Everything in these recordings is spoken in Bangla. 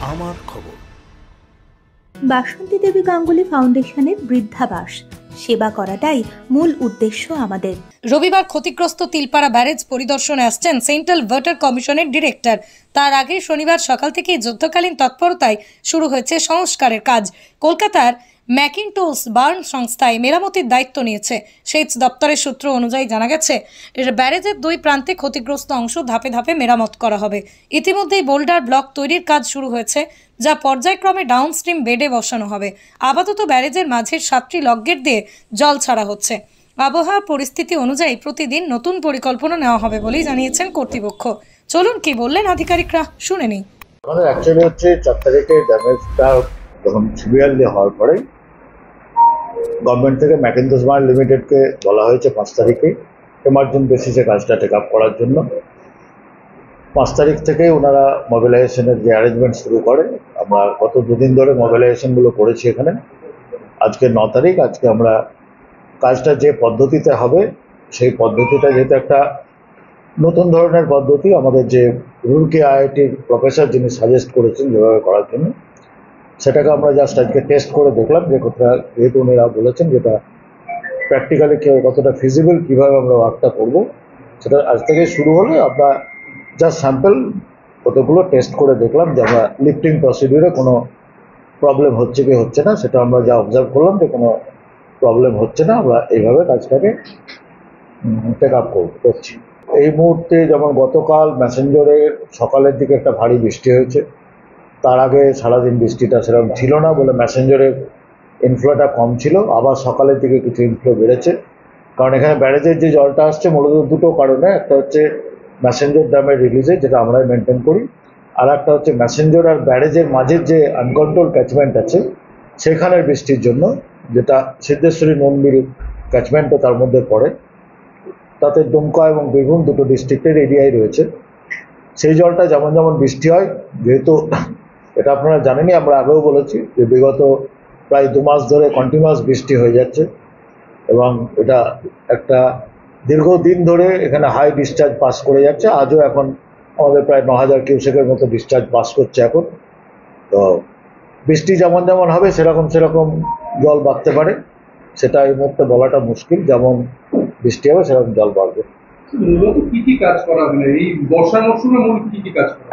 আমার খবর। বাসন্তী দেবী গাঙ্গুলি ফাউন্ডেশনের বৃদ্ধাবাস সেবা করাটাই মূল উদ্দেশ্য আমাদের। রবিবার ক্ষতিগ্রস্ত তিলপাড়া ব্যারেজ পরিদর্শনে আসছেন সেন্ট্রাল ওয়াটার কমিশনের ডিরেক্টর। তার আগে শনিবার সকাল থেকে যুদ্ধকালীন তৎপরতায় শুরু হয়েছে সংস্কারের কাজ। কলকাতার ম্যাকিনটোস বার্ন সংস্থায় মেরামতির দায়িত্ব নিয়েছে। সেচ দপ্তরের সূত্র অনুযায়ী জানা গেছে, ব্যারেজের দুই প্রান্তে ক্ষতিগ্রস্ত অংশ ধাপে ধাপে মেরামত করা হবে। ইতিমধ্যেই বোল্ডার ব্লক তৈরির কাজ শুরু হয়েছে, যা পর্যায়ক্রমে ডাউনস্ট্রিম বেডে বসানো হবে। আপাতত ব্যারেজের মাঝের 7টি লকগেট দিয়ে জল ছাড়া হচ্ছে। আবহাওয়া পরিস্থিতি অনুযায়ী প্রতিদিন নতুন পরিকল্পনা নেওয়া হবে বলেই জানিয়েছেন কর্তৃপক্ষ। চলুন কি বললেন আধিকারিকরা, শুনে নিই। আমাদের অ্যাকচুয়ালি হচ্ছে 4 তারিখে ড্যামেজটা যখন সিভিয়ারলি হওয়ার পরে গভর্নমেন্ট থেকে ম্যাকিনটোস বার্ন লিমিটেডকে বলা হয়েছে 5 তারিখে এমার্জেন্সি বেসিসে কাজটা টেক আপ করার জন্য। 5 তারিখ থেকে ওনারা মোবিলাইজেশনের যে অ্যারেঞ্জমেন্ট শুরু করে, আমরা গত দুদিন ধরে মোবিলাইজেশনগুলো করেছি এখানে। আজকে 9 তারিখ, আজকে আমরা কাজটা যে পদ্ধতিতে হবে সেই পদ্ধতিটা যেহেতু একটা নতুন ধরনের পদ্ধতি, আমাদের যে রুরকি আইআইটির প্রফেসর যিনি সাজেস্ট করেছেন যেভাবে করার জন্য, সেটাকে আমরা জাস্ট আজকে টেস্ট করে দেখলাম যে কতটা, যেহেতু উনিরা বলেছেন যেটা প্র্যাকটিক্যালি কতটা ফিজিবল, কীভাবে আমরা ওয়ার্কটা করবো, সেটা আজ থেকে শুরু হলে আমরা জাস্ট স্যাম্পল কতগুলো টেস্ট করে দেখলাম যে আমরা লিফটিং প্রসিডিউরে কোনো প্রবলেম হচ্ছে কি হচ্ছে না, সেটা আমরা যা অবজার্ভ করলাম যে কোনো প্রবলেম হচ্ছে না। আমরা এইভাবে কাজটাকে টেক আপ করছি। এই মুহূর্তে যেমন গতকাল ম্যাসেঞ্জরের সকালের দিকে একটা ভারী বৃষ্টি হয়েছে, তার আগে সারাদিন বৃষ্টিটা সেরকম ছিল না বলে ম্যাসেঞ্জরের ইনফ্লোটা কম ছিল। আবার সকালের দিকে কিছু ইনফ্লো বেড়েছে, কারণ এখানে ব্যারেজের যে জলটা আসছে মূলত দুটো কারণে, একটা হচ্ছে ম্যাসেঞ্জর ড্যামের রিলিজে, যেটা আমরাই মেনটেন করি, আর একটা হচ্ছে ম্যাসেঞ্জর আর ব্যারেজের মাঝের যে আনকন্ট্রোল ক্যাচমেন্ট আছে সেখানের বৃষ্টির জন্য, যেটা সিদ্ধেশ্বরী নুনবিল ক্যাচমেন্টও তার মধ্যে পড়ে, তাতে দুমকা এবং বীরভূম দুটো ডিস্ট্রিক্টের এরিয়ায় রয়েছে। সেই জলটা যেমন যেমন বৃষ্টি হয়, যেহেতু এটা আপনারা জানেনই, আমরা আগেও বলেছি যে বিগত প্রায় 2 মাস ধরে কন্টিনিউয়াস বৃষ্টি হয়ে যাচ্ছে এবং এটা একটা দীর্ঘদিন ধরে এখানে হাই ডিসচার্জ পাস করে যাচ্ছে। আজও এখন আমাদের প্রায় 9000 কিউসেকের মতো ডিসচার্জ পাস করছে এখন। তো বৃষ্টি যেমন যেমন হবে সেরকম জল বাড়তে পারে, সেটা এই মুহূর্তে বলাটা মুশকিল। যেমন বৃষ্টি হবে সেরকম জল বাড়বে।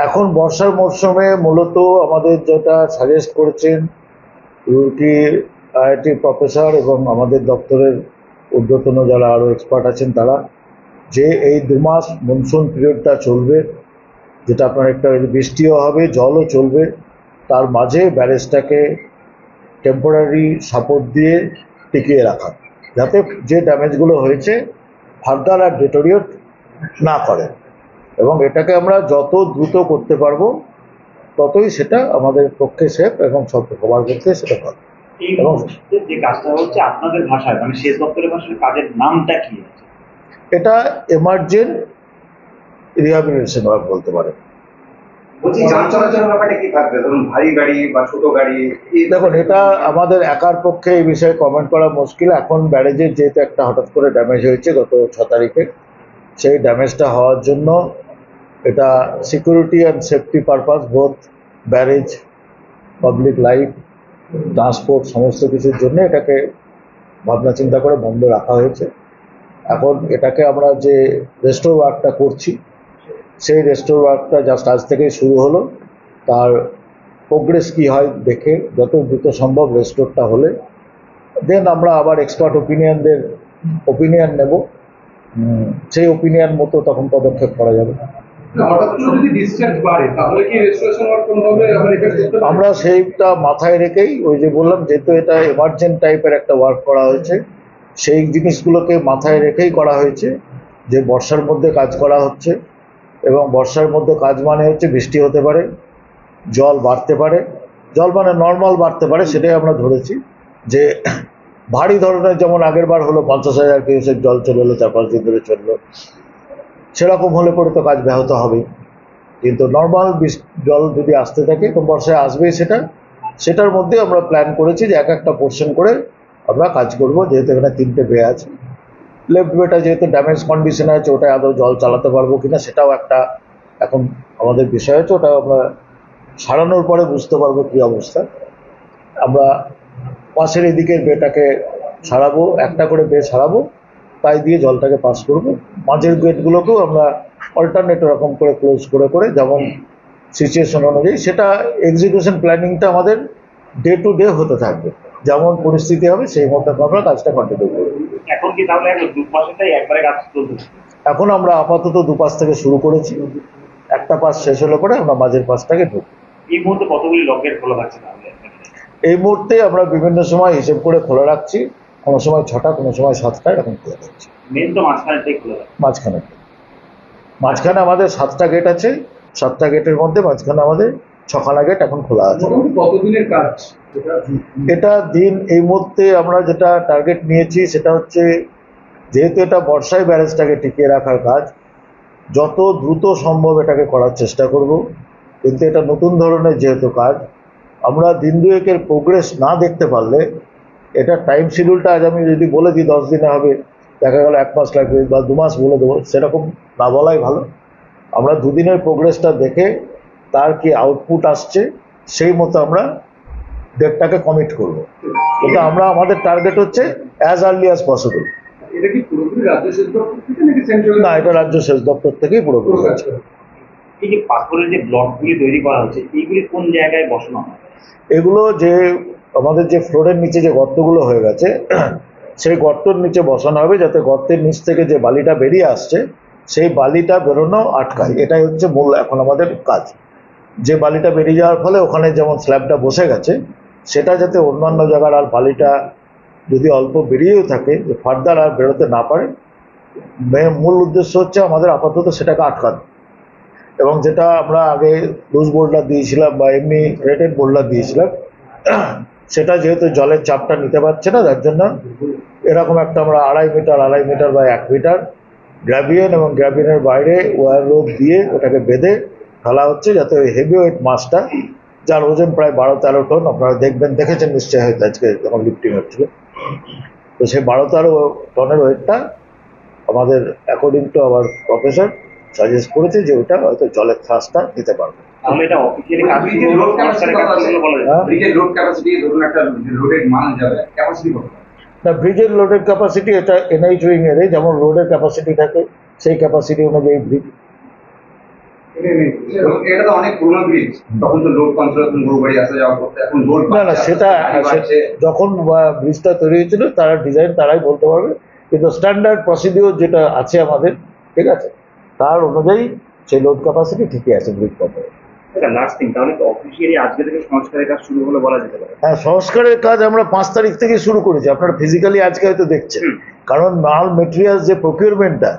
এখন বর্ষার মরশুমে মূলত আমাদের যেটা সাজেস্ট করেছেন রুরকি আইআইটি প্রফেসর এবং আমাদের দপ্তরের ঊর্ধ্বতন যারা আরও এক্সপার্ট আছেন, তারা যে এই 2 মাস মনসুন পিরিয়ডটা চলবে, যেটা আপনার একটা বৃষ্টিও হবে, জলও চলবে, তার মাঝে ব্যারেজটাকে টেম্পোরারি সাপোর্ট দিয়ে টিকিয়ে রাখা, যাতে যে ড্যামেজগুলো হয়েছে ফার্দার আর ডিটোরিয়েট না করে, এবং এটাকে আমরা যত দ্রুত করতে পারবো ততই সেটা আমাদের পক্ষে সেফ এবং সব কভার করতে সেটা ভালো। এবং যে কাজটা হচ্ছে আপনাদের ভাষায়, মানে সেচ দপ্তরের ভাষায় কাজের নামটা কি? এটা এমার্জেন্ট রিহ্যাবিলিটেশন ওয়ার্ক বলতে পারে। দেখুন, এটা আমাদের একার পক্ষে এই বিষয়ে কমেন্ট করা মুশকিল। এখন ব্যারেজের যেহেতু একটা হঠাৎ করে ড্যামেজ হয়েছে গত 6 তারিখে, সেই ড্যামেজটা হওয়ার জন্য এটা security and safety purpose, both barrage, public life, transport, সমস্ত কিছুর জন্য এটাকে ভাবনা চিন্তা করে বন্ধ রাখা হয়েছে। এখন এটাকে আমরা যে রেস্টোর ওয়ার্কটা করছি, সেই রেস্টোর ওয়ার্কটা জাস্ট আজ থেকেই শুরু হলো। তার প্রোগ্রেস কী হয় দেখে যত দ্রুত সম্ভব রেস্টোরটা হলে দেন আমরা আবার এক্সপার্ট ওপিনিয়ন নেব, সেই ওপিনিয়ন মতো তখন পদক্ষেপ করা যাবে। আমরা সেইটা মাথায় রেখেই, ওই যে বললাম, যেহেতু এটা এমার্জেন্ট টাইপের একটা ওয়ার্ক করা হয়েছে, সেই জিনিসগুলোকে মাথায় রেখেই করা হয়েছে যে বর্ষার মধ্যে কাজ করা হচ্ছে, এবং বর্ষার মধ্যে কাজ মানে হচ্ছে বৃষ্টি হতে পারে, জল বাড়তে পারে, জল মানে নর্মাল বাড়তে পারে, সেটাই আমরা ধরেছি। যে ভারী ধরনের যেমন আগের বার হলো 50,000 কিউসেক জল চলে এলো, 4-5 দিন ধরে চললো, সেরকম হলে পরে তো কাজ ব্যাহত হবে। কিন্তু নর্মাল জল যদি আসতে থাকে তো বর্ষায় আসবেই, সেটার মধ্যে আমরা প্ল্যান করেছি যে একটা পোর্শন করে আমরা কাজ করব। যেহেতু এখানে 3টে বে আছে, লেফট বেটা যেহেতু ড্যামেজ কন্ডিশনে আছে, ওটায় আদৌ জল চালাতে পারবো কিনা সেটাও একটা এখন আমাদের বিষয় আছে, ওটাও আমরা সারানোর পরে বুঝতে পারবো কী অবস্থা। আমরা পাশের এদিকের বেটাকে সারাবো, একটা করে বে সারাবো, তাই দিয়ে জলটাকে পাস করবো। মাঝের গেটগুলোকেও আমরা অল্টারনেট রকম করে ক্লোজ করে করে যেমন সিচুয়েশন অনুযায়ী, সেটা এক্সিকিউশন প্ল্যানিংটা আমাদের ডে টু ডে হতে থাকবে, যেমন পরিস্থিতি হবে সেই মতো আমরা কাজটা কন্টিনিউ করব। এখন কি তাহলে দুপাশেটাই একবারে কাজ চলছে? এখন আমরা আপাতত দুপাশ থেকে শুরু করেছি, একটা পাশ শেষ হলে পরে আমরা মাঝের পাশটাকে ঢুকবো। এই মুহূর্তে কতগুলি লক গেট খোলা থাকছে তাহলে? এই মুহূর্তে আমরা বিভিন্ন সময় হিসেব করে খোলা রাখছি, কোনো সময় 6টা, কোনো সময় 7টা, এরকম খোলা রাখছি। মেন তো মাঝখানেটাই খোলা থাকে। মাঝখানে আমাদের 7টা গেট আছে, 7টা গেটের মধ্যে মাঝখানে আমাদের 6খানা গেট এখন খোলা আছে। কতদিনের কাজ এটা দিন এই মুহূর্তে আমরা যেটা টার্গেট নিয়েছি সেটা হচ্ছে, যেহেতু এটা বর্ষায় ব্যারেজটাকে টিকিয়ে রাখার কাজ, যত দ্রুত সম্ভব এটাকে করার চেষ্টা করব। কিন্তু এটা নতুন ধরনের যেহেতু কাজ, আমরা দিন দুয়েকের প্রোগ্রেস না দেখতে পারলে, এটা টাইম শিডিউলটা আজ আমি যদি বলে দিই 10 দিনে হবে, দেখা গেল 1 মাস লাগবে বা 2 মাস বলে দেবো, সেরকম না বলাই ভালো। আমরা 2 দিনের প্রোগ্রেসটা দেখে তার কি আউটপুট আসছে সেই মতো আমরা ডেটটাকে কমিট করব। কিন্তু আমরা আমাদের টার্গেট হচ্ছে অ্যাজ আর্লি অ্যাজ পসিবল। এটা কি পুরোপুরি রাজ্য সেচ দপ্তর থেকে নাকি সেন্ট্রাল? না, এটা রাজ্য সেচ দপ্তর থেকেই পুরোপুরি হচ্ছে। এই যে পাথরের যে ব্লকগুলি তৈরি করা হচ্ছে, এইগুলি কোন জায়গায় বসানো হয়? এগুলো যে আমাদের যে ফ্লোরের নিচে যে গর্তগুলো হয়ে গেছে, সেই গর্তের নিচে বসানো হবে, যাতে গর্তের নিচ থেকে যে বালিটা বেরিয়ে আসছে সেই বালিটা বেরোনো আটকায়। এটাই হচ্ছে মূল এখন আমাদের কাজ। যে বালিটা বেরিয়ে যাওয়ার ফলে ওখানে যেমন স্ল্যাবটা বসে গেছে, সেটা যাতে অন্যান্য জায়গার আর বালিটা যদি অল্প বেরিয়েও থাকে, যে ফার্দার আর বেরোতে না পারে, মূল উদ্দেশ্য হচ্ছে আমাদের আপাতত সেটাকে আটকানো। এবং যেটা আমরা আগে লুজ বোল্ডার দিয়েছিলাম বা এমনি রেটেড বোল্ডার দিয়েছিলাম, সেটা যেহেতু জলের চাপটা নিতে পারছে না, তার জন্য এরকম একটা আমরা 2.5 মিটার বা 1 মিটার গ্র্যাভিয়েন এবং গ্র্যাভিয়েনের বাইরে ওয়ার রোপ দিয়ে ওটাকে বেঁধে ফেলা হচ্ছে, যাতে ওই হেভি ওয়েট মাছটা, যার ওজন প্রায় 12-13 টন, আপনারা দেখেছেন নিশ্চয়ই হয়তো আজকে যখন লিফটিং হচ্ছিল, তো সেই 12-13 টনের ওয়েটটা আমাদের according to our professor suggest করেছে যে ওটা হয়তো জলের থ্রাসটা দিতে পারবে। তাহলে এটা অফিসিয়ালি কাজ শুরু হলো, সরকারি কাজ শুরু হলো বলা যায়। ব্রিজের লোড ক্যাপাসিটি ধরুন একটা লোডেড মাল যাবে, ক্যাপাসিটি কত? না, ব্রিজের লোডের ক্যাপাসিটি এটা এনএইচ উইং এর যেমন রোডের ক্যাপাসিটি থাকে, সেই ক্যাপাসিটি অনুযায়ী ব্রিজ। এটা তো অনেক পুরনো ব্রিজ, তখন তো লোড কন্ট্রোল গরুবাড়ি আসা যাওয়া করতে, এখন লোড না, সেটা যখন ব্রিজটা তৈরি হয়েছিল তারা ডিজাইন তারাই বলতে পারবে, কিন্তু স্ট্যান্ডার্ড প্রসিডিওর যেটা আছে আমাদের, ঠিক আছে, তার অনুযায়ী সেই লোড ক্যাপাসিটি ঠিকই আছে ব্রিজ কোম্পানি। লাস্ট থিং, তাহলে তো অফিসিয়ালি আজকে থেকে সংস্কারের কাজ শুরু হলো বলা যেতে পারে? হ্যাঁ, সংস্কারের কাজ আমরা 5 তারিখ থেকে শুরু করেছি, আপনারা ফিজিক্যালি আজকে হয়তো দেখছেন, কারণ মাল মেটেরিয়াল যে প্রকিউরমেন্টটা,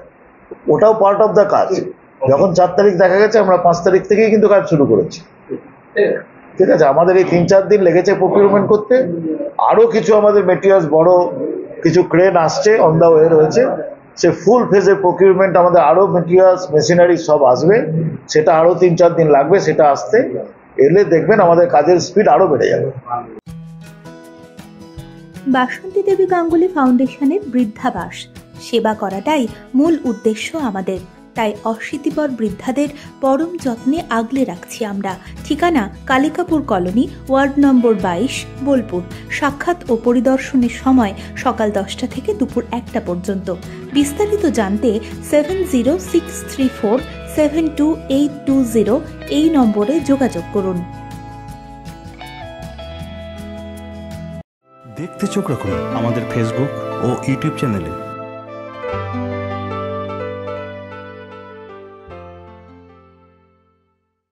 ওটাও পার্ট অফ দ্য কাজ। যখন 4 তারিখ দেখা গেছে, আমরা 5 তারিখ থেকেই কিন্তু কাজ শুরু করেছি, ঠিক আছে। আমাদের এই 3-4 দিন লেগেছে প্রকিউরমেন্ট করতে, আরো কিছু আমাদের মেটেরিয়ালস, বড় কিছু ক্রেন আসছে, অন দা ওয়ে রয়েছে, সে ফুল ফেজে প্রকিউরমেন্ট, আমাদের আরো মেটেরিয়ালস মেশিনারি সব আসবে, সেটা আরো 3-4 দিন লাগবে সেটা আসতে। এলে দেখবেন আমাদের কাজের স্পিড আরো বেড়ে যাবে। বাসন্তী দেবী গাঙ্গুলি ফাউন্ডেশনের বৃদ্ধাবাস সেবা করাটাই মূল উদ্দেশ্য আমাদের। তাই অশীতিপর বৃদ্ধাদের পরম যত্নে আগলে রাখছি আমরা। ঠিকানা Kalikapur colony, ward number 22, Bolpur. সাক্ষাৎ ও পরিদর্শনের সময় সকাল 10টা থেকে দুপুর 1টা পর্যন্ত। বিস্তারিত জানতে 7063472820 এই নম্বরে যোগাযোগ করুন। দেখতে চোখ রাখুন আমাদের ফেসবুক ও ইউটিউব চ্যানেলে।